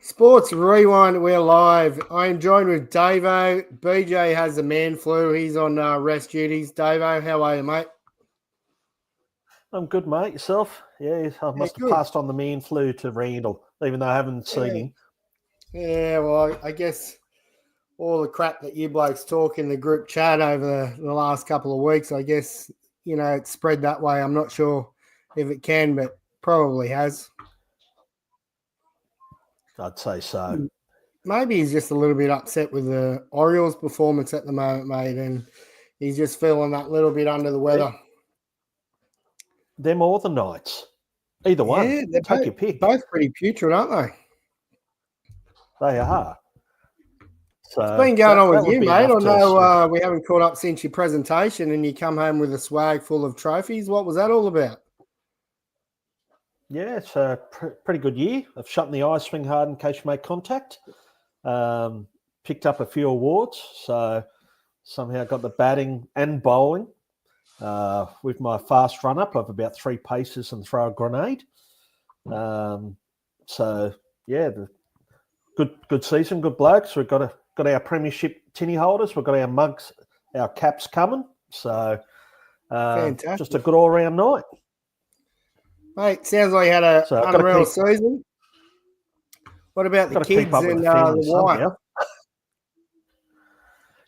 Sports Rewind, we're live. I am joined with Davo. BJ has the man flu. He's on rest duties. Davo, how are you, mate? I'm good, mate. Yourself? Yeah, I must have good. passed on the man flu to Randall, even though I haven't seen him. Yeah, well, I guess all the crap that you blokes talk in the group chat over the last couple of weeks, I guess, it's spread that way. I'm not sure if it can, but probably has. I'd say so. Maybe he's just a little bit upset with the Orioles' performance at the moment, mate, and he's just feeling that little bit under the weather. Them or the Knights. Either one. Yeah, they're Take your pick. Both pretty putrid, aren't they? They are. So what's been going on with you, mate? I know we we haven't caught up since your presentation and you come home with a swag full of trophies. What was that all about? Yeah, it's a pretty good year. I've shut the eye, swing hard in case you make contact. Picked up a few awards. So somehow got the batting and bowling with my fast run-up of about 3 paces and throw a grenade. So, yeah, good season, good blokes. We've got our premiership tinny holders. We've got our mugs, our caps coming. So, Fantastic. just a good all-round night. Mate, sounds like you had an unreal season. What about the kids and the wife?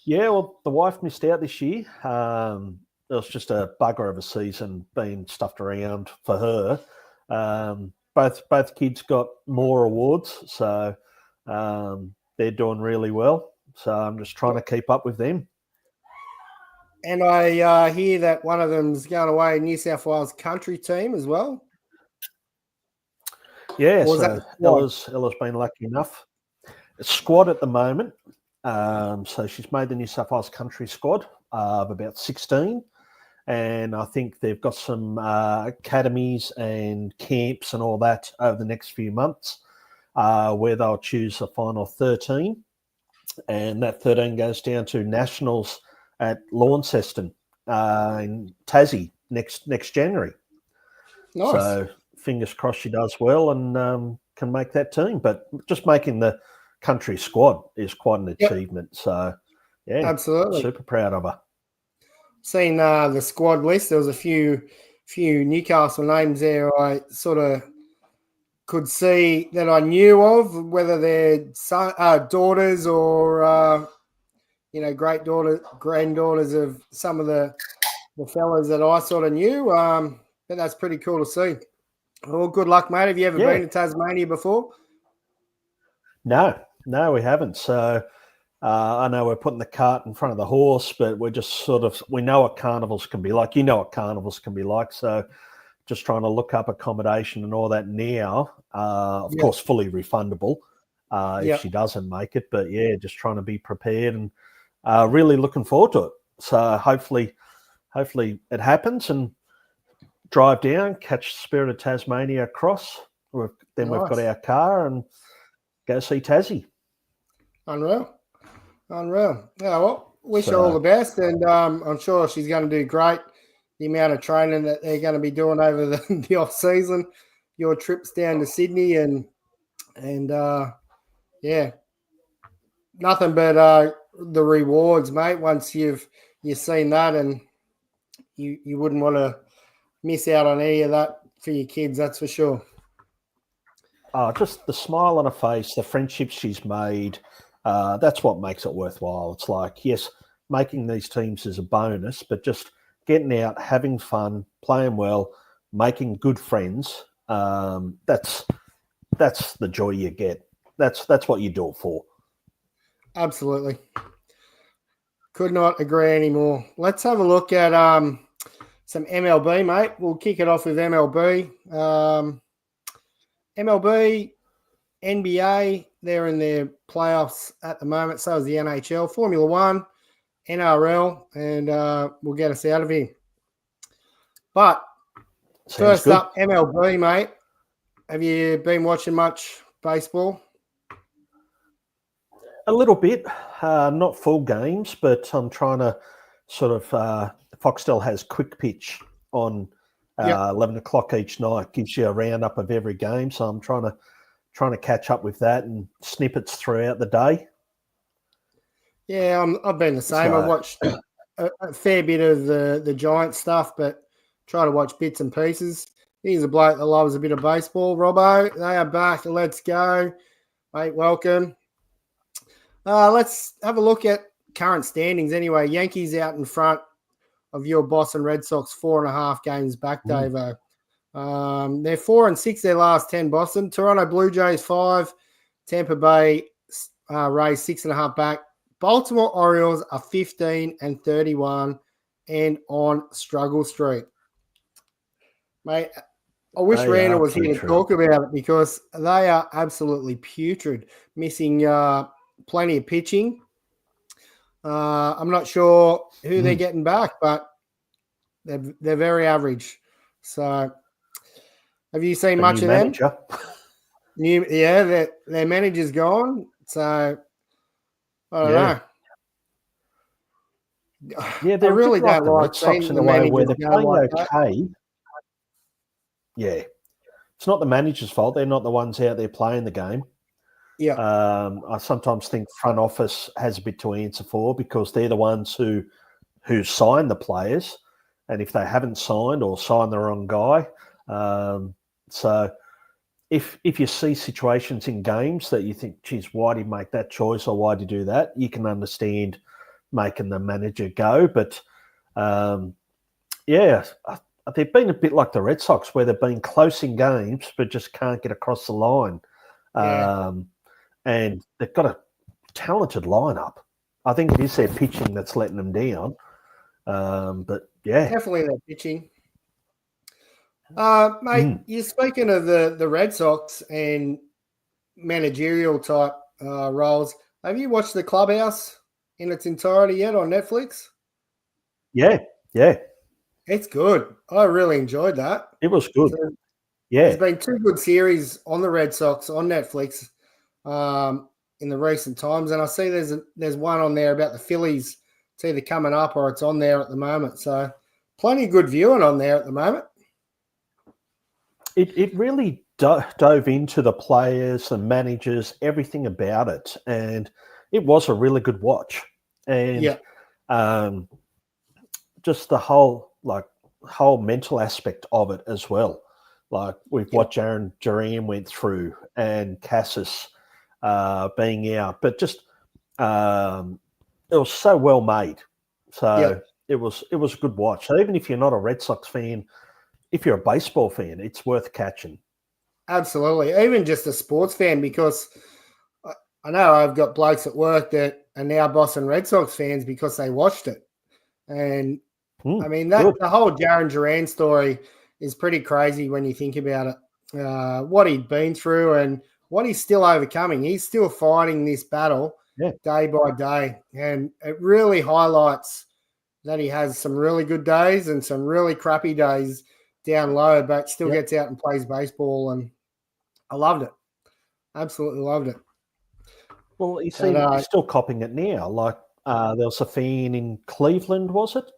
Yeah, well, the wife missed out this year. It was just a bugger of a season being stuffed around for her. Both kids got more awards, so they're doing really well. So I'm just trying to keep up with them. And I hear that one of them's going away New South Wales country team as well. Yeah, so Ella's been lucky enough. Squad at the moment. So she's made the New South Wales country squad of about 16. And I think they've got some academies and camps and all that over the next few months where they'll choose a final 13. And that 13 goes down to nationals at Launceston in Tassie next January. Nice. So fingers crossed she does well and can make that team. But just making the country squad is quite an achievement. So, yeah, absolutely, super proud of her. Seen the squad list. There was a few Newcastle names there. I sort of could see that I knew of, whether they're daughters or granddaughters of some of the fellas that I sort of knew. But that's pretty cool to see. Well, good luck, mate. Have you ever been to Tasmania before? No, we haven't. So I know we're putting the cart in front of the horse, but we're just we know what carnivals can be like. You know what carnivals can be like. So just trying to look up accommodation and all that now. Of course, fully refundable if she doesn't make it. But, yeah, just trying to be prepared and really looking forward to it. So hopefully it happens and drive down, catch Spirit of Tasmania across. Then we've got our car and go see Tassie. Unreal. Yeah, well, wish her all the best, and I'm sure she's going to do great. The amount of training that they're going to be doing over the off season, your trips down to Sydney, and yeah, nothing but the rewards, mate. Once you've seen that, and you wouldn't want to miss out on any of that for your kids. That's for sure. Just the smile on her face, the friendships she's made. That's what makes it worthwhile. It's like, yes, making these teams is a bonus, but just getting out, having fun, playing well, making good friends. That's the joy you get. That's what you do it for. Absolutely. Could not agree anymore. Let's have a look at some MLB, mate. We'll kick it off with MLB. MLB, NBA, they're in their playoffs at the moment. So is the NHL, Formula One, NRL, and we'll get us out of here. But first up, MLB, mate. Have you been watching much baseball? A little bit, not full games, but I'm trying to sort of Foxtel has quick pitch on 11 o'clock each night, gives you a roundup of every game. So I'm trying trying to catch up with that and snippets throughout the day. Yeah, I've been the same. I've watched a fair bit of the Giant stuff, but try to watch bits and pieces. He's a bloke that loves a bit of baseball. Robbo, they are back. Let's go. Mate, welcome. Let's have a look at current standings anyway. Yankees out in front of your Boston Red Sox, 4.5 games back, Davo. They're 4-6 their last 10, Boston. Toronto Blue Jays 5. Tampa Bay Rays 6.5 back. Baltimore Orioles are 15-31 and on struggle street. Mate, I wish Randall was here to talk about it because they are absolutely putrid, missing plenty of pitching. I'm not sure who they're getting back, but they're very average. So, have you seen much of them? Their manager's gone. So, I don't know. Yeah, they're really like the Red Sox in a way where they're playing okay. Yeah. It's not the manager's fault. They're not the ones out there playing the game. Yeah. I sometimes think front office has a bit to answer for because they're the ones who sign the players. And if they haven't signed or signed the wrong guy. So if you see situations in games that you think, geez, why do you make that choice or why do you do that? You can understand making the manager go. But, they've been a bit like the Red Sox where they've been close in games but just can't get across the line. Yeah. And they've got a talented lineup. I think it is their pitching that's letting them down. But, yeah. Definitely their pitching. Mate, you're speaking of the Red Sox and managerial type roles. Have you watched The Clubhouse in its entirety yet on Netflix? Yeah. It's good. I really enjoyed that. It was good. So, yeah. There's been 2 good series on the Red Sox on Netflix in the recent times. And I see there's one on there about the Phillies. It's either coming up or it's on there at the moment. So plenty of good viewing on there at the moment. It really dove into the players, the managers, everything about it. And it was a really good watch. And just the whole mental aspect of it as well. Like with what Jaron Duran went through and Cassis being out. But just it was so well made. So it was a good watch. So even if you're not a Red Sox fan, if you're a baseball fan, it's worth catching. Absolutely. Even just a sports fan, because I know I've got blokes at work that are now Boston Red Sox fans because they watched it. And I mean, the whole Jaron Duran story is pretty crazy when you think about it. What he'd been through and what he's still overcoming. He's still fighting this battle day by day. And it really highlights that he has some really good days and some really crappy days down low, but still gets out and plays baseball. And I loved it. Absolutely loved it. Well, he's still copping it now. Like there was a fan in Cleveland, was it?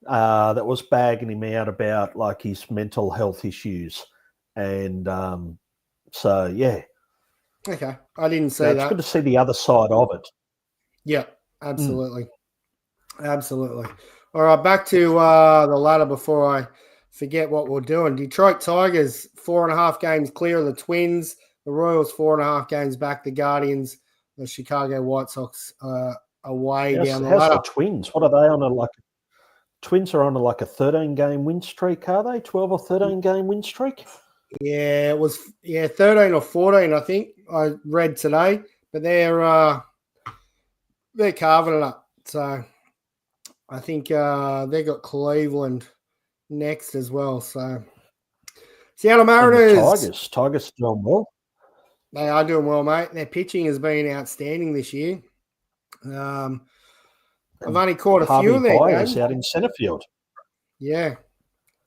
That was bagging him out about like his mental health issues. And Okay. I didn't see that. It's good to see the other side of it. Yeah, absolutely. Absolutely. All right, back to the ladder before I forget what we're doing. Detroit Tigers, 4.5 games clear of the Twins. The Royals, 4.5 games back. The Guardians, the Chicago White Sox away down the ladder. How's the Twins? What are they on Twins are on a 13-game win streak, are they? 12 or 13-game win streak? Yeah, it was 13 or 14, I think I read today. But they're carving it up. So I think they got Cleveland next as well. So Seattle Mariners. Tigers doing well. They are doing well, mate. Their pitching has been outstanding this year. I've only caught a few of their games out in center field. Yeah.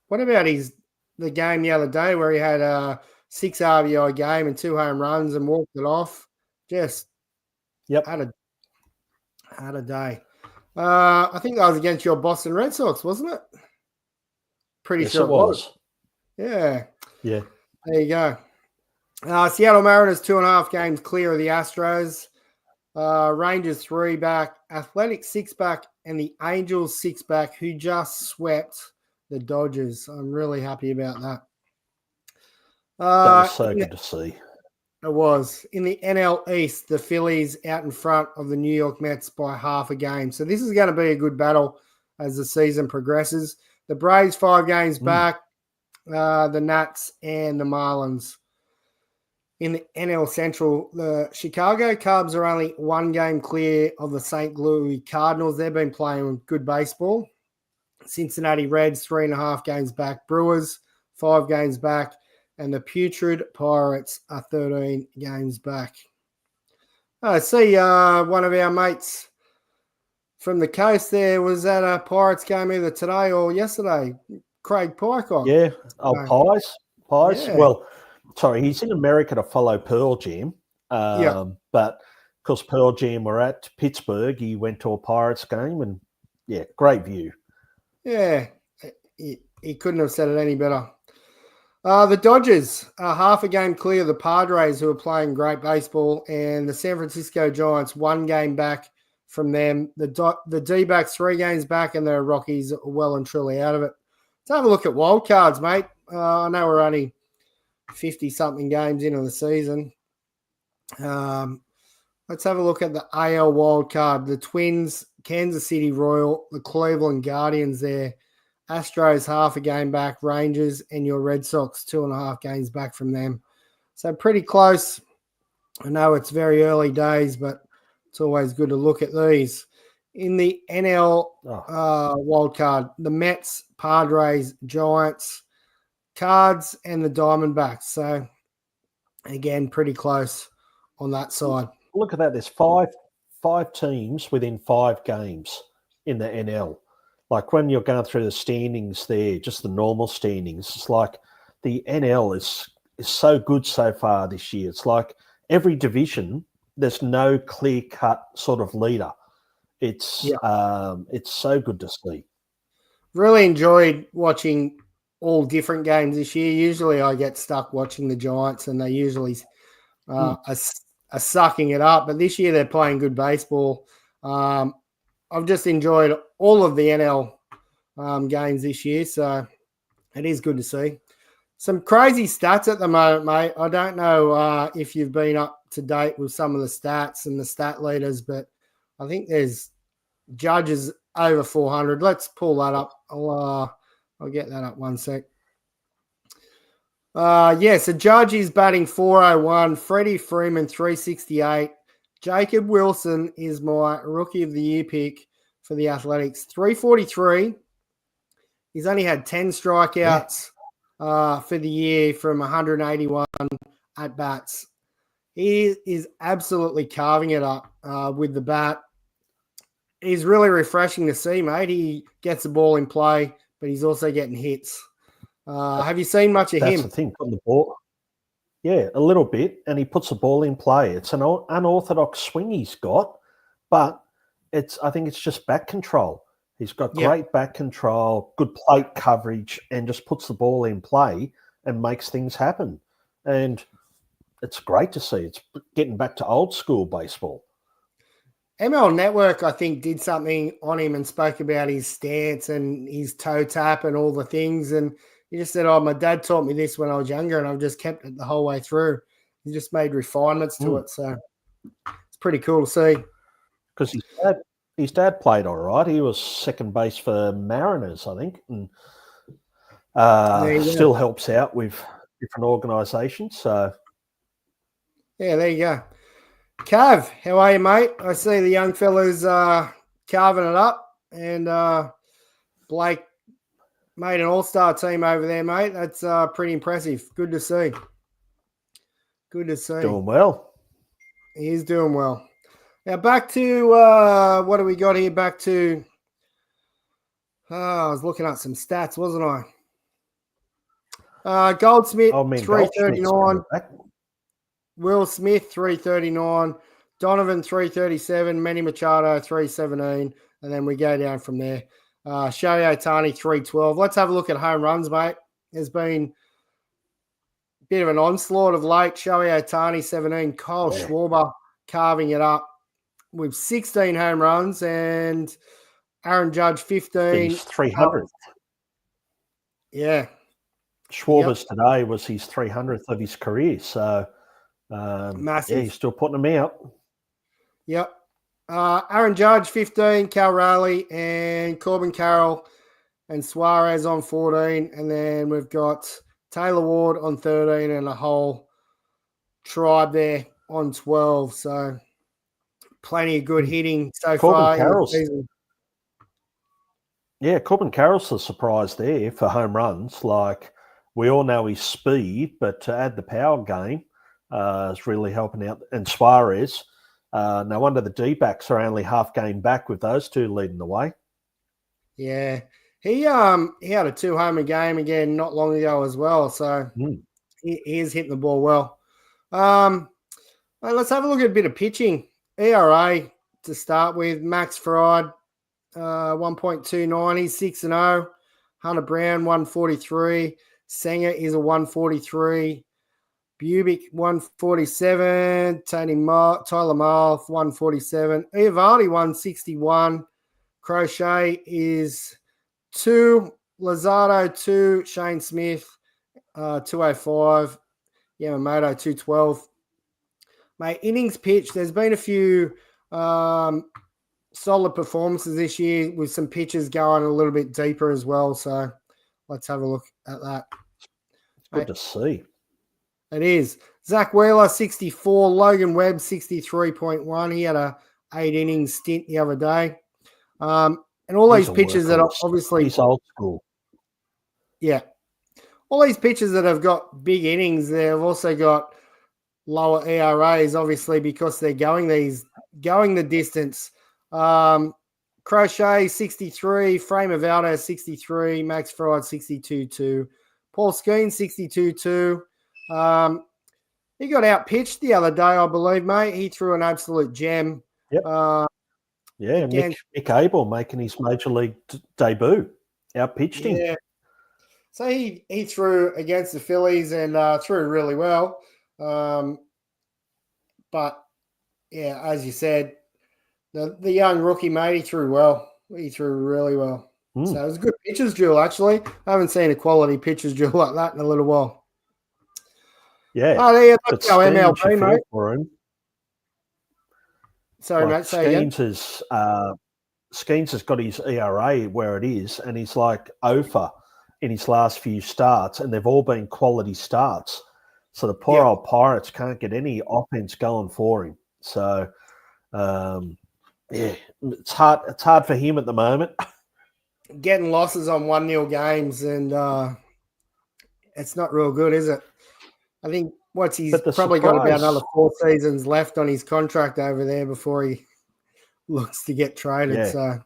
What about the game the other day where he had a 6 RBI game and 2 home runs and walked it off? Just had a day. I think that was against your Boston Red Sox, wasn't it? Pretty sure it was. Yeah. Yeah. There you go. Seattle Mariners 2.5 games clear of the Astros. Rangers 3 back, Athletics 6 back, and the Angels 6 back, who just swept the Dodgers. I'm really happy about that. That was so good to see. It was. In the NL East, the Phillies out in front of the New York Mets by half a game. So this is going to be a good battle as the season progresses. The Braves 5 games back, the Nats and the Marlins. In the NL Central, the Chicago Cubs are only 1 game clear of the St. Louis Cardinals. They've been playing good baseball. Cincinnati Reds 3.5 games back. Brewers 5 games back. And the Putrid Pirates are 13 games back. I see one of our mates from the coast there was at a Pirates game either today or yesterday. Craig Pycock. Yeah. Pies. Yeah. Well, sorry, he's in America to follow Pearl Jam. But because Pearl Jam were at Pittsburgh, he went to a Pirates game and, yeah, great view. Yeah. He couldn't have said it any better. The Dodgers are half a game clear of the Padres, who are playing great baseball, and the San Francisco Giants 1 game back from them. The D-backs 3 games back, and the Rockies are well and truly out of it. Let's have a look at wild cards, mate. I know we're only 50-something games into the season. Let's have a look at the AL wild card. The Twins, Kansas City Royal, the Cleveland Guardians there. Astros half a game back, Rangers, and your Red Sox 2.5 games back from them. So pretty close. I know it's very early days, but it's always good to look at these. In the NL wild card, the Mets, Padres, Giants, Cards, and the Diamondbacks. So again, pretty close on that side. Look at that. There's five teams within 5 games in the NL. Like when you're going through the standings there, just the normal standings, it's like the NL is so good so far this year. It's like every division, there's no clear-cut sort of leader. It's so good to see. Really enjoyed watching all different games this year. Usually I get stuck watching the Giants, and they usually are sucking it up. But this year they're playing good baseball. I've just enjoyed all of the NL games this year, so it is good to see. Some crazy stats at the moment, mate. I don't know if you've been up to date with some of the stats and the stat leaders, but I think there's Judges over 400. Let's pull that up. I'll get that up one sec. So Judge is batting 401. Freddie Freeman 368. Jacob Wilson is my Rookie of the Year pick for the Athletics. 343. He's only had 10 strikeouts for the year from 181 at-bats. He is absolutely carving it up with the bat. He's really refreshing to see, mate. He gets the ball in play, but he's also getting hits. Have you seen much of him? That's the thing, on the ball. Yeah, a little bit, and he puts the ball in play. It's an unorthodox swing he's got, but I think it's just back control. He's got great back control, good plate coverage, and just puts the ball in play and makes things happen. And it's great to see. It's getting back to old school baseball. ML Network, I think, did something on him and spoke about his stance and his toe tap and all the things. And he just said, my dad taught me this when I was younger, and I've just kept it the whole way through. He just made refinements to it. So it's pretty cool to see. Because his dad played all right. He was second base for Mariners, I think, and still helps out with different organisations. So, yeah, there you go. Cav, how are you, mate? I see the young fellas carving it up, and Blake made an all-star team over there, mate. That's pretty impressive. Good to see. Good to see. Doing well. He is doing well. Now back to what do we got here? Back to I was looking at some stats, wasn't I? Goldsmith 339. Will Smith 339. Donovan 337. Manny Machado 317. And then we go down from there. Shohei Ohtani 312. Let's have a look at home runs, mate. There's been bit of an onslaught of late. Shohei Ohtani, 17. Kyle Schwarber carving it up with 16 home runs, and Aaron Judge, 15. He's 300th. Yeah. Schwarber's today was his 300th of his career. So, massive. Yeah, he's still putting them out. Yep. Aaron Judge, 15. Cal Raleigh and Corbin Carroll and Suarez on 14. And then we've got Taylor Ward on 13 and a whole tribe there on 12. So plenty of good hitting so far in the season. Yeah, Corbin Carroll's the surprise there for home runs. Like, we all know his speed, but to add the power game is really helping out. And Suarez, no wonder the D-backs are only half game back with those two leading the way. Yeah. He had a 2-homer game again not long ago as well. So he is hitting the ball well. Let's have a look at a bit of pitching. ERA to start with. Max Fried, 1.29. He's 6-0. Hunter Brown, 143. Sanger is a 143. Bubic, 147. Tyler Marth, 147. Eovaldi, 161. Crochet is 2. Lozado, 2. Shane Smith, 205. Yamamoto, 212. Mate, innings pitched. There's been a few solid performances this year with some pitches going a little bit deeper as well. So let's have a look at that. It's good to see. It is. Zach Wheeler, 64. Logan Webb, 63.1. He had a 8-inning stint the other day. And all these pitchers that are obviously... He's old school. Yeah. All these pitchers that have got big innings, they've also got lower ERAs, obviously, because they're going the distance. Crochet, 63. Frame of Aldo, 63. Max Fried, 62-2. Paul Skeen, 62-2. He got out-pitched the other day, I believe, mate. He threw an absolute gem. Yep. Mick Abel making his major league debut. Out-pitched him. Yeah. So he threw against the Phillies and threw really well. But, yeah, as you said, the young rookie, mate, he threw well. He threw really well. So it was a good pitcher's duel, actually. I haven't seen a quality pitcher's duel like that in a little while. Yeah. Oh, there you go. MLB, mate. For him. Sorry, mate. Skeens has got his ERA where it is, and he's like over in his last few starts, and they've all been quality starts. So the poor old Pirates can't get any offense going for him. So, it's hard for him at the moment. Getting losses on 1-0 games, and it's not real good, is it? I think he's probably got about another 4 seasons left on his contract over there before he looks to get traded. Yeah. So,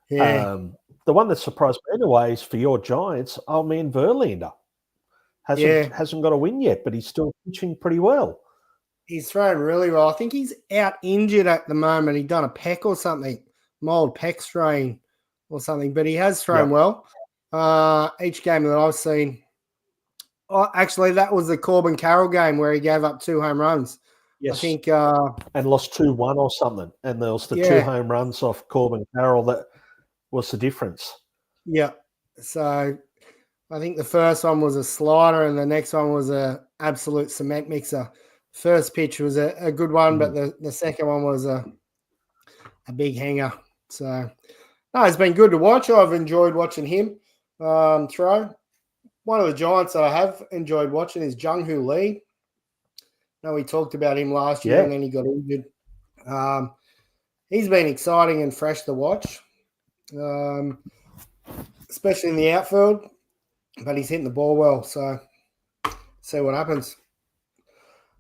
yeah. The one that surprised me anyway is for your Giants, old man Verlander. Hasn't got a win yet, but he's still pitching pretty well. He's throwing really well. I think he's out injured at the moment. He'd done a pec or something, mild pec strain or something, but he has thrown well. Each game that I've seen. Oh, actually, that was the Corbin Carroll game where he gave up 2 home runs. Yes. I think. And lost 2-1 or something. And there was the 2 home runs off Corbin Carroll that was the difference. Yeah. So I think the first one was a slider and the next one was a absolute cement mixer. First pitch was a good one, but the second one was a big hanger. So, no, it's been good to watch. I've enjoyed watching him throw. One of the Giants that I have enjoyed watching is Jung-Hoo Lee. I know we talked about him last year and then he got injured. He's been exciting and fresh to watch, especially in the outfield, but he's hitting the ball well. So, see what happens.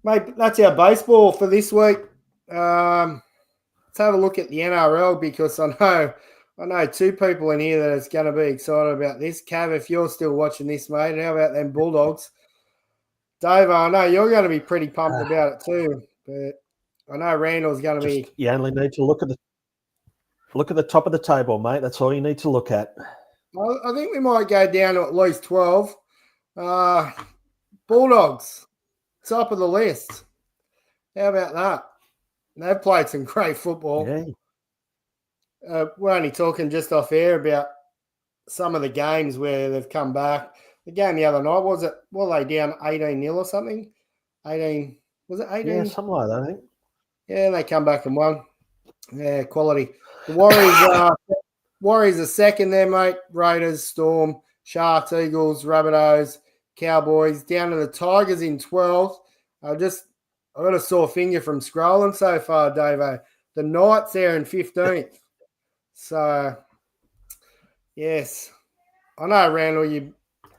Mate, that's our baseball for this week. Let's have a look at the NRL because I know 2 people in here that is going to be excited about this. Cav, if you're still watching this, mate, how about them Bulldogs? Dave, I know you're going to be pretty pumped about it too, but I know Randall's going to be. You only need to look at the top of the table, mate. That's all you need to look at. I think we might go down to at least 12. Bulldogs, top of the list. How about that? They've played some great football. Yeah. We're only talking just off air about some of the games where they've come back. The game the other night, were they down 18-0 or something? 18, was it 18? Yeah, something like that, I think. Yeah, and they come back and won. Yeah, quality. The Warriors are second there, mate. Raiders, Storm, Sharks, Eagles, Rabbitohs, Cowboys, down to the Tigers in 12th. I got a sore finger from scrolling so far, Davo. The Knights there in 15th. So, yes. I know, Randall, you're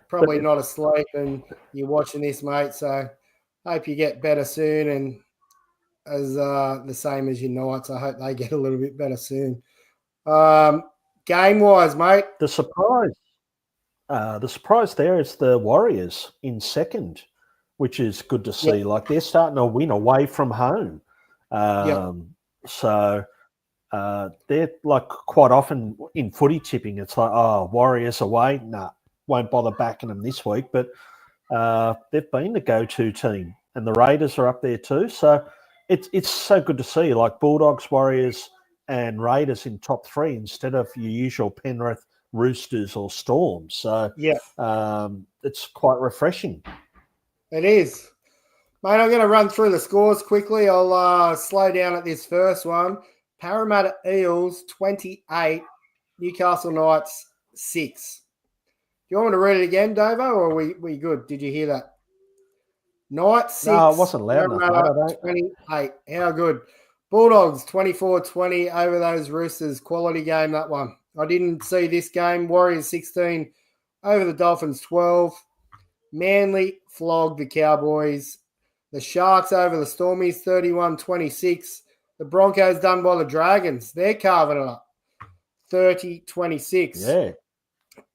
probably not asleep and you're watching this, mate. So, hope you get better soon. And as the same as your Knights, I hope they get a little bit better soon. Game-wise, mate. The surprise there is the Warriors in second, which is good to see. Yep. Like they're starting to win away from home. So they're like quite often in footy tipping, it's like, oh, Warriors away. Nah, won't bother backing them this week. But they've been the go-to team, and the Raiders are up there too. So it's so good to see, like Bulldogs, Warriors, and Raiders in top three instead of your usual Penrith, Roosters, or Storm. So it's quite refreshing. It is. Mate, I'm going to run through the scores quickly. I'll slow down at this first one. Parramatta Eels 28, Newcastle Knights 6. Do you want me to read it again, Davo, or are we good? Did you hear that? Knights 6, no, it wasn't loud enough, 28. How good. Bulldogs 24-20 over those Roosters. Quality game, that one. I didn't see this game. Warriors 16 over the Dolphins 12. Manly flogged the Cowboys. The Sharks over the Stormies 31-26. The Broncos done by the Dragons. They're carving it up. 30-26. Yeah.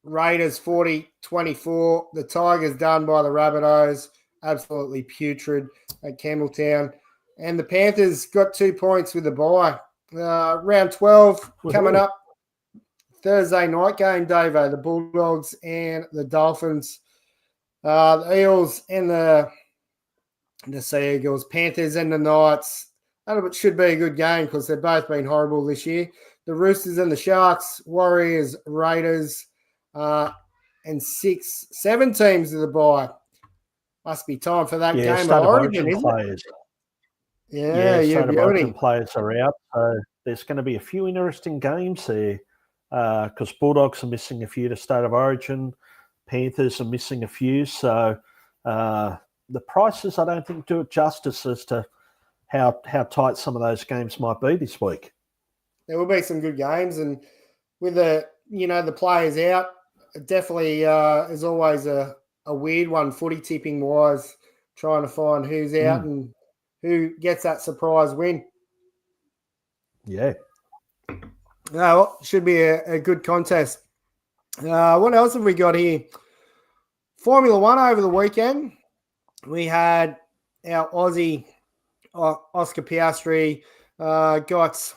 Raiders 40-24. The Tigers done by the Rabbitohs. Absolutely putrid at Campbelltown. And the Panthers got 2 points with the bye. Round 12 coming up. Thursday night game, Davo. The Bulldogs and the Dolphins. The Eels and the Sea Eagles. Panthers and the Knights. That should be a good game because they've both been horrible this year. The Roosters and the Sharks. Warriors, Raiders. And 7 teams of the bye. Must be time for that game of Origin, isn't it? Yeah, State of Origin players are out. So there's going to be a few interesting games there because Bulldogs are missing a few to State of Origin. Panthers are missing a few. So the prices, I don't think, do it justice as to how tight some of those games might be this week. There will be some good games. And with the players out, it definitely is always a weird one, footy tipping wise, trying to find who's out and who gets that surprise win. Yeah. Well, should be a good contest. What else have we got here? Formula One over the weekend. We had our Aussie Oscar Piastri got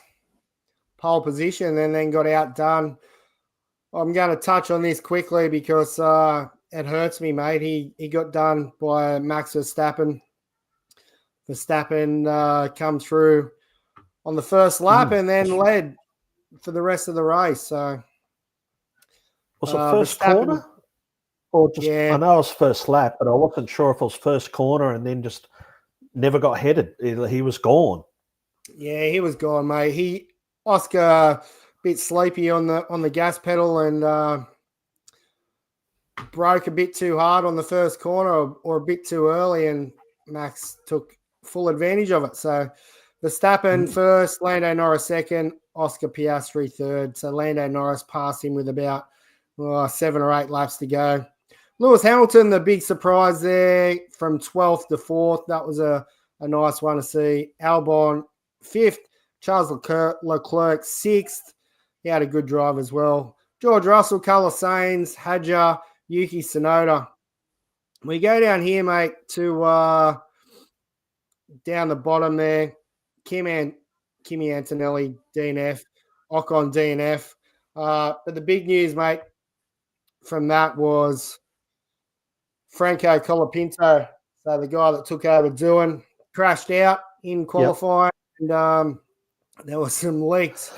pole position and then got outdone. I'm going to touch on this quickly because it hurts me, mate. He got done by Max Verstappen. Verstappen come through on the first lap and then led for the rest of the race. So was it first corner? Or just, I know it was first lap, but I wasn't sure if it was first corner and then just never got headed. He was gone. Yeah, he was gone, mate. Oscar a bit sleepy on the gas pedal and broke a bit too hard on the first corner or a bit too early, and Max took full advantage of it. So Verstappen first, Lando Norris second, Oscar Piastri third. So Lando Norris passed him with about 7 or 8 laps to go. Lewis Hamilton, the big surprise there from 12th to 4th. That was a nice one to see. Albon 5th, Charles Leclerc 6th. He had a good drive as well. George Russell, Carlos Sainz, Hadjar, Yuki Tsunoda. We go down here, mate, to down the bottom there. Kimi Antonelli, DNF. Ocon, DNF. But the big news, mate, from that was Franco Colapinto, so the guy that took over doing, crashed out in qualifying, and there was some leaked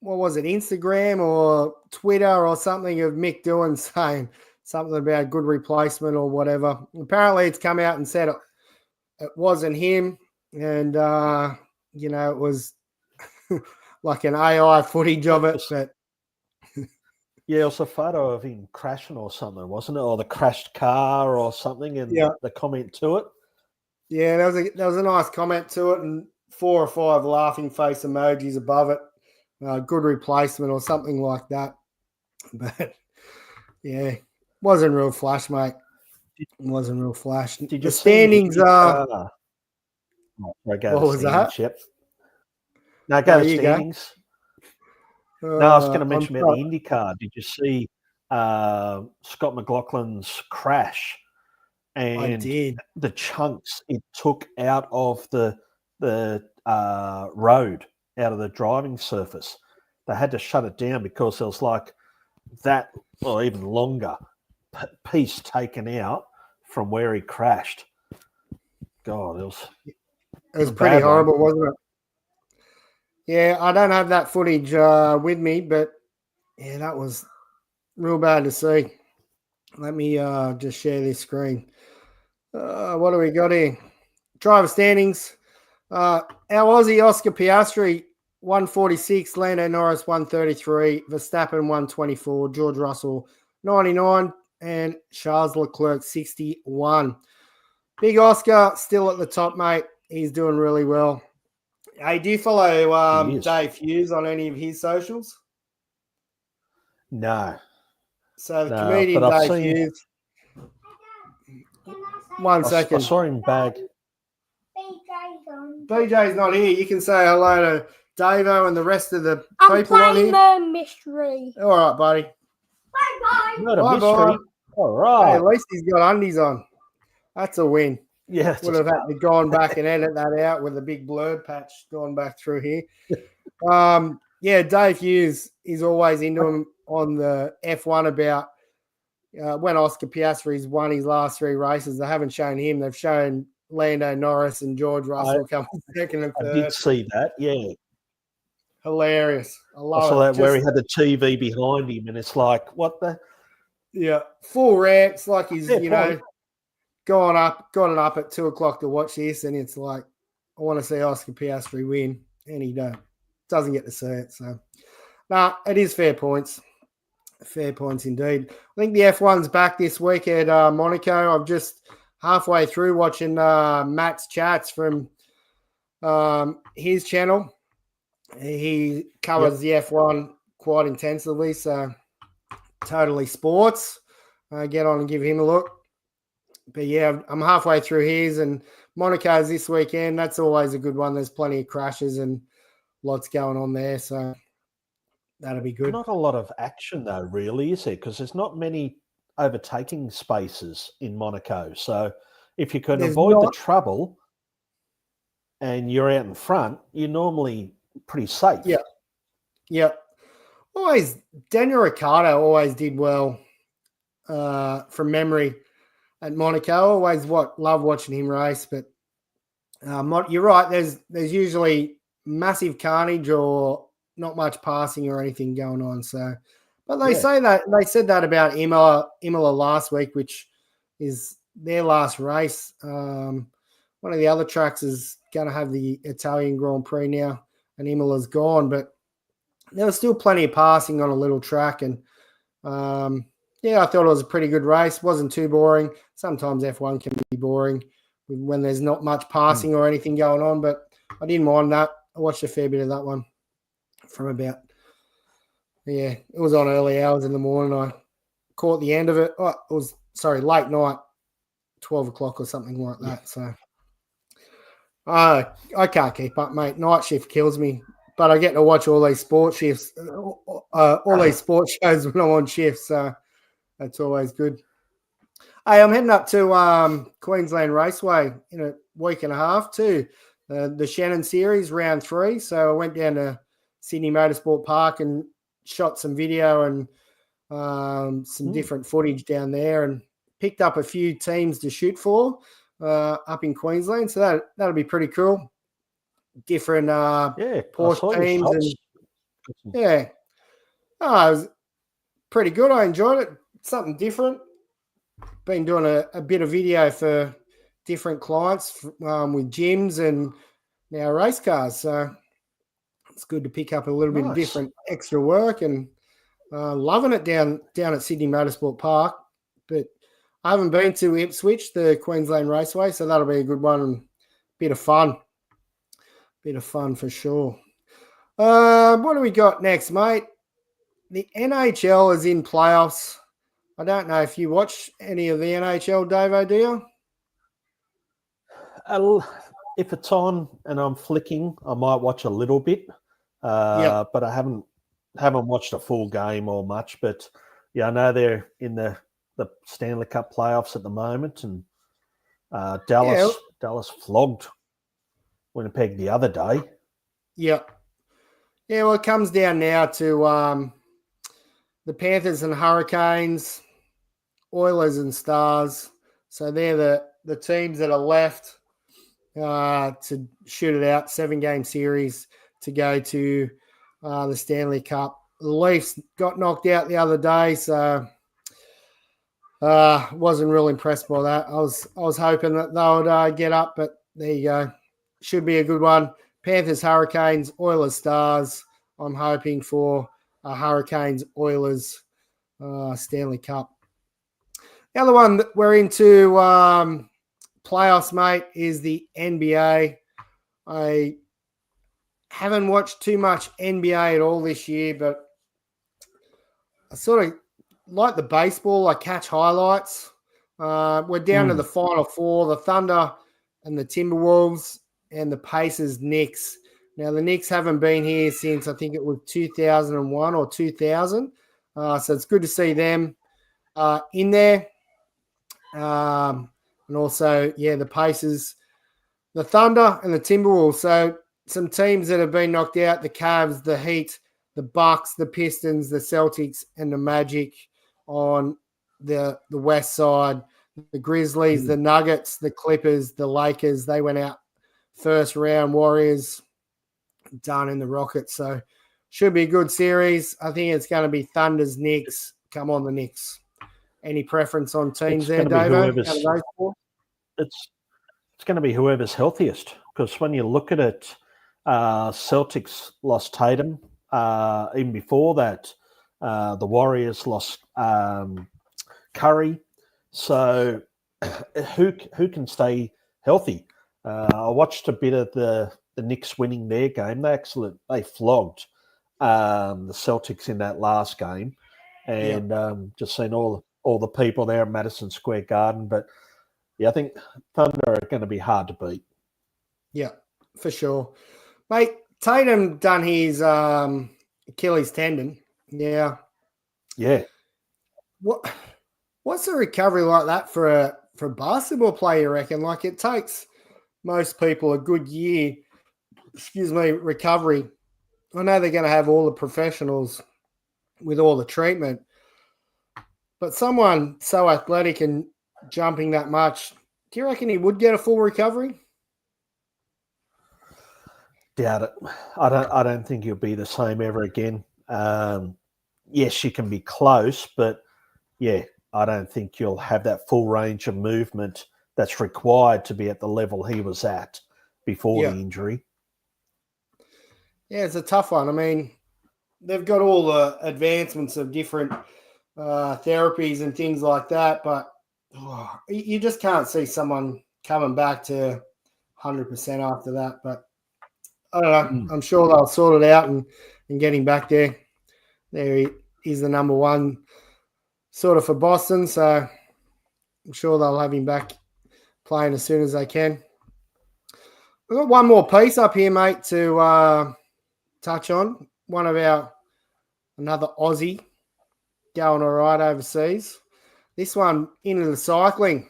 what was it, Instagram or Twitter or something of Mick doing saying something about good replacement or whatever. Apparently it's come out and said it wasn't him, and it was like an AI footage of it. But yeah, it was a photo of him crashing or something, wasn't it? Or the crashed car or something, and the comment to it. Yeah, there was a nice comment to it, and 4 or 5 laughing face emojis above it. Good replacement or something like that. But yeah, wasn't real flash, mate. Wasn't real flash. Did you the standings are. What was that? Yep. No, go to standings. No, I was going to mention about the IndyCar. Did you see Scott McLaughlin's crash? And I did. The chunks it took out of the road, out of the driving surface. They had to shut it down because there was like that, or even longer, piece taken out from where he crashed. God, it was pretty horrible, wasn't it? Yeah, I don't have that footage with me, but yeah, that was real bad to see. Let me just share this screen. What do we got here? Driver standings. Our Aussie Oscar Piastri, 146, Lando Norris, 133, Verstappen, 124, George Russell, 99, and Charles Leclerc, 61. Big Oscar still at the top, mate. He's doing really well. Hey, do you follow Dave Hughes on any of his socials? No. So the comedian Dave Hughes. 1 second. I saw him bag. BJ's not here. You can say hello to Davo and the rest of the people on here. I'm playing mystery. All right, buddy. Bye-bye. Not a mystery. All right. Hey, at least he's got undies on. That's a win. Yeah. Would have had to gone back and edit that out with a big blurred patch going back through here. Yeah, Dave Hughes is always into him on the F1 about when Oscar Piastri's won his last 3 races. They haven't shown him. They've shown Lando Norris and George Russell coming second and third. I did see that, yeah. Hilarious. I love I saw that where he had the TV behind him, and it's like, what the? Yeah, full rants, like he's, gone up at 2 o'clock to watch this, and it's like, I want to see Oscar Piastri win, and he doesn't get to see it. So, it is fair points. Fair points indeed. I think the F1's back this week at Monaco. I'm just halfway through watching Matt's chats from his channel. He covers the F1 quite intensively, so Totally Sports. Get on and give him a look. But yeah, I'm halfway through his, and Monaco's this weekend. That's always a good one. There's plenty of crashes and lots going on there, so that'll be good. Not a lot of action though, really, is there? Because there's not many overtaking spaces in Monaco. So if you can avoid the trouble and you're out in front, you're normally pretty safe. Yeah. Always, Daniel Ricciardo always did well from memory at Monaco. Always love watching him race, but you're right. There's usually massive carnage or not much passing or anything going on. So, but they said that about Imola last week, which is their last race. One of the other tracks is going to have the Italian Grand Prix now, and Imola's gone, but there was still plenty of passing on a little track, and I thought it was a pretty good race. Wasn't too boring. Sometimes F1 can be boring when there's not much passing or anything going on, but I didn't mind that. I watched a fair bit of that one from about, it was on early hours in the morning. I caught the end of it. Oh, it was, late night, 12 o'clock or something like that. So I can't keep up, mate. Night shift kills me, but I get to watch all these sports shifts, all these sports shows when I'm on shift. So that's always good. Hey, I'm heading up to Queensland Raceway in a week and a half too. The Shannon Series round 3. So I went down to Sydney Motorsport Park and shot some video and some different footage down there, and picked up a few teams to shoot for up in Queensland. So that'll be pretty cool. Different Porsche teams. And yeah. Oh, it was pretty good. I enjoyed it. Something different. Been doing a bit of video for different clients with gyms and now race cars. So it's good to pick up a little bit of different extra work, and loving it down at Sydney Motorsport Park. But I haven't been to Ipswich, the Queensland Raceway, so that'll be a good one and bit of fun. Bit of fun for sure. What do we got next, mate? The NHL is in playoffs. I don't know if you watch any of the NHL, Davo, do you? If it's on and I'm flicking, I might watch a little bit. But I haven't watched a full game or much. But yeah, I know they're in the Stanley Cup playoffs at the moment, and Dallas flogged Winnipeg the other day. Yeah. Yeah, well, it comes down now to the Panthers and Hurricanes, Oilers and Stars. So they're the teams that are left to shoot it out, 7-game series to go to the Stanley Cup. The Leafs got knocked out the other day, so wasn't real impressed by that. I was hoping that they would get up, but there you go. Should be a good one. Panthers, Hurricanes, Oilers, Stars. I'm hoping for Hurricanes, Oilers, Stanley Cup. The other one that we're into playoffs, mate, is the NBA. I haven't watched too much NBA at all this year, but I sort of like the baseball. I catch highlights. We're down to the Final Four, the Thunder and the Timberwolves and the Pacers, Knicks. Now, the Knicks haven't been here since, I think it was 2001 or 2000. So it's good to see them in there. And also, the Pacers, the Thunder and the Timberwolves. So some teams that have been knocked out, the Cavs, the Heat, the Bucks, the Pistons, the Celtics, and the Magic on the west side. The Grizzlies, the Nuggets, the Clippers, the Lakers, they went out first round. Warriors done in the Rockets. So should be a good series. I think it's going to be Thunder's Knicks. Come on, the Knicks. Any preference on teams there, Davo? It's going to be whoever's healthiest, because when you look at it, Celtics lost Tatum. Even before that, the Warriors lost Curry. So who can stay healthy? I watched a bit of the Knicks winning their game. They flogged the Celtics in that last game, and just seen all the people there at Madison Square Garden. But yeah, I think Thunder are going to be hard to beat. Yeah, for sure, mate. Tatum done his Achilles tendon. Yeah. What's a recovery like that for a basketball player, you reckon? Like, it takes most people a good year, recovery. I know they're going to have all the professionals with all the treatment, but someone so athletic and jumping that much, do you reckon he would get a full recovery? Doubt it. I don't think he'll be the same ever again. Yes, you can be close, but yeah, I don't think you'll have that full range of movement that's required to be at the level he was at before the injury. Yeah, it's a tough one. I mean, they've got all the advancements of different therapies and things like that, but you just can't see someone coming back to 100% after that. But I don't know. I'm sure they'll sort it out and get him back there. There he's the number one sort of for Boston, so I'm sure they'll have him back playing as soon as they can. We've got one more piece up here, mate, to touch on. Another Aussie going all right overseas. This one into the cycling.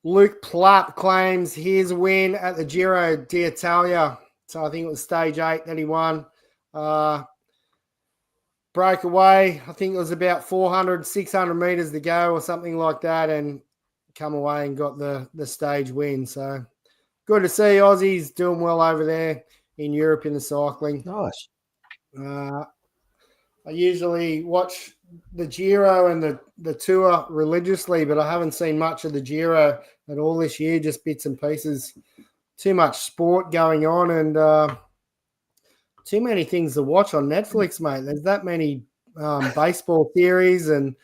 Luke Platt claims his win at the Giro d'Italia. So I think it was stage 8 that he won. broke away. I think it was about 400, 600 meters to go or something like that, and come away and got the stage win. So good to see Aussies doing well over there in Europe in the cycling. Nice. I usually watch the Giro and the Tour religiously, but I haven't seen much of the Giro at all this year, just bits and pieces. Too much sport going on and too many things to watch on Netflix, mate. There's that many baseball series and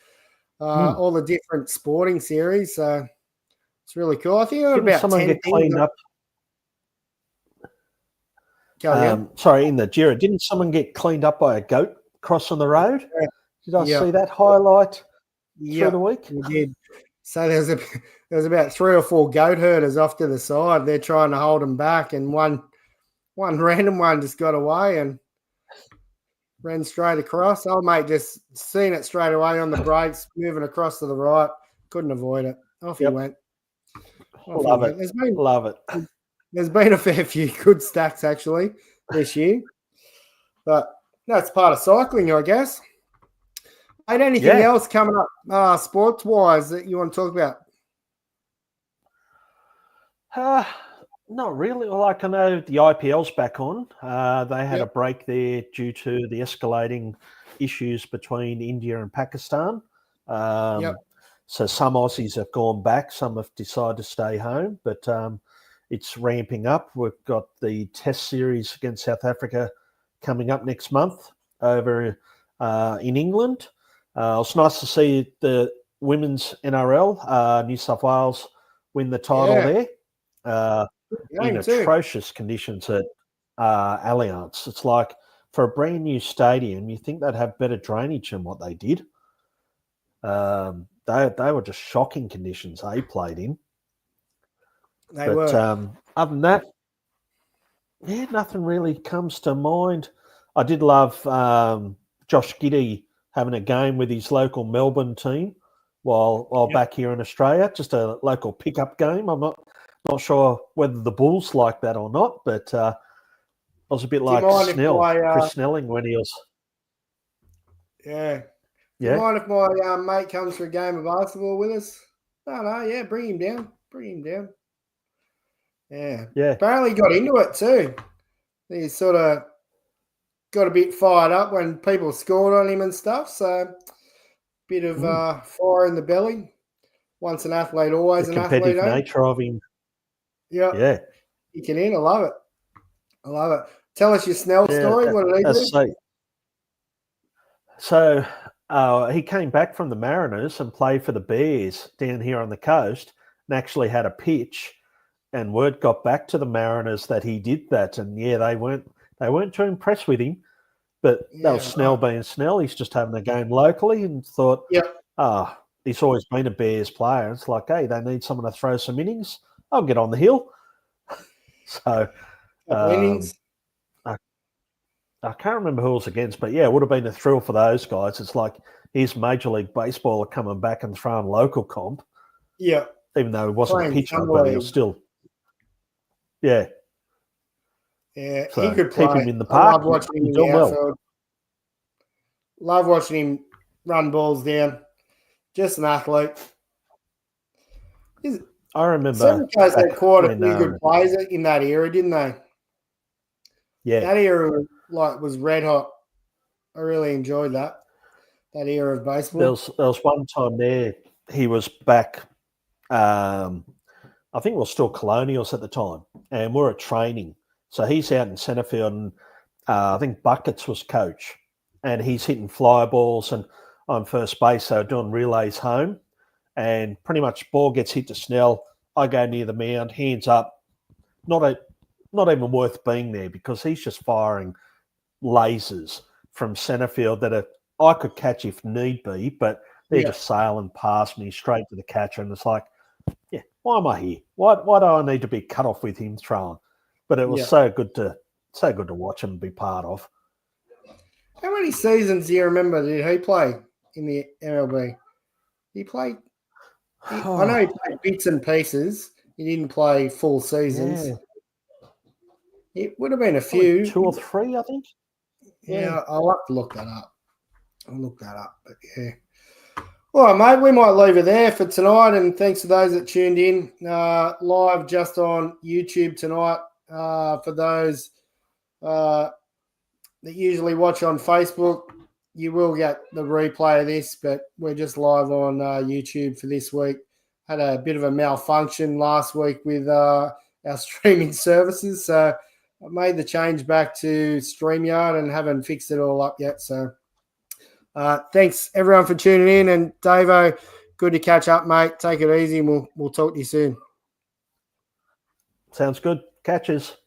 all the different sporting series. So it's really cool. I think I got Didn't about someone 10 get cleaned up? Sorry, in the Giro, didn't someone get cleaned up by a goat crossing the road? Did I see that highlight through the week? We did. So there was about 3 or 4 goat herders off to the side. They're trying to hold them back, and one random one just got away and ran straight across. Old mate just seen it straight away on the brakes, moving across to the right. Couldn't avoid it. Off he went. Love it. Love it. There's been a fair few good stacks actually this year, but that's part of cycling, I guess. Ain't anything else coming up sports-wise that you want to talk about? Not really. Like I know the IPL's back on. They had a break there due to the escalating issues between India and Pakistan. So some Aussies have gone back. Some have decided to stay home, but it's ramping up. We've got the Test series against South Africa coming up next month over in England. It's nice to see the women's NRL, New South Wales, win the title there in atrocious conditions at Allianz. It's like for a brand new stadium, you think they'd have better drainage than what they did. They were just shocking conditions they played in. They were. Other than that, nothing really comes to mind. I did love Josh Giddey having a game with his local Melbourne team while back here in Australia, just a local pickup game. I'm not sure whether the Bulls like that or not, but I was a bit like Chris Snelling when he was. Yeah. Do you mind if my mate comes for a game of basketball with us? No, bring him down. Yeah. Apparently got into it too. He sort of got a bit fired up when people scored on him and stuff. So bit of fire in the belly. Once an athlete, always an athlete. Competitive nature of him. Yeah. He can in. I love it. Tell us your Snell story. What did he do? So he came back from the Mariners and played for the Bears down here on the coast and actually had a pitch. And word got back to the Mariners that he did that. And they weren't too impressed with him. But that was Snell being Snell. He's just having a game locally and thought, he's always been a Bears player. It's like, hey, they need someone to throw some innings. I'll get on the hill. So innings. I can't remember who it was against, but it would have been a thrill for those guys. It's like here's Major League Baseball coming back and throwing local comp. Yeah. Even though he wasn't a pitcher, but he was still. Yeah. Yeah, so he could play. Keep him in the park. Love watching him in the outfield. Love watching him run balls down. Just an athlete. I remember. Seven guys had quite a few good players in that era, didn't they? Yeah. That era was red hot. I really enjoyed that era of baseball. There was one time there he was back. I think we were still Colonials at the time, and we were at training. So he's out in centre field, and I think Buckets was coach, and he's hitting fly balls and on first base. So doing relays home, and pretty much ball gets hit to Snell. I go near the mound, hands up. Not even worth being there because he's just firing lasers from centre field that I could catch if need be, but they're just sailing past me straight to the catcher, and it's like, why am I here? Why do I need to be cut off with him throwing? But it was so good to watch him be part of. How many seasons do you remember did he play in the MLB? He played. I know he played bits and pieces. He didn't play full seasons. It would have been a few. Probably 2 or 3, I think. Yeah, I'll have to look that up. I'll look that up. But yeah. All right, mate, we might leave it there for tonight. And thanks to those that tuned in live just on YouTube tonight. For those that usually watch on Facebook, you will get the replay of this, but we're just live on YouTube for this week. Had a bit of a malfunction last week with our streaming services, so I made the change back to StreamYard and haven't fixed it all up yet. So thanks everyone for tuning in, and Davo, good to catch up, mate. Take it easy, and we'll talk to you soon. Sounds good. Catches.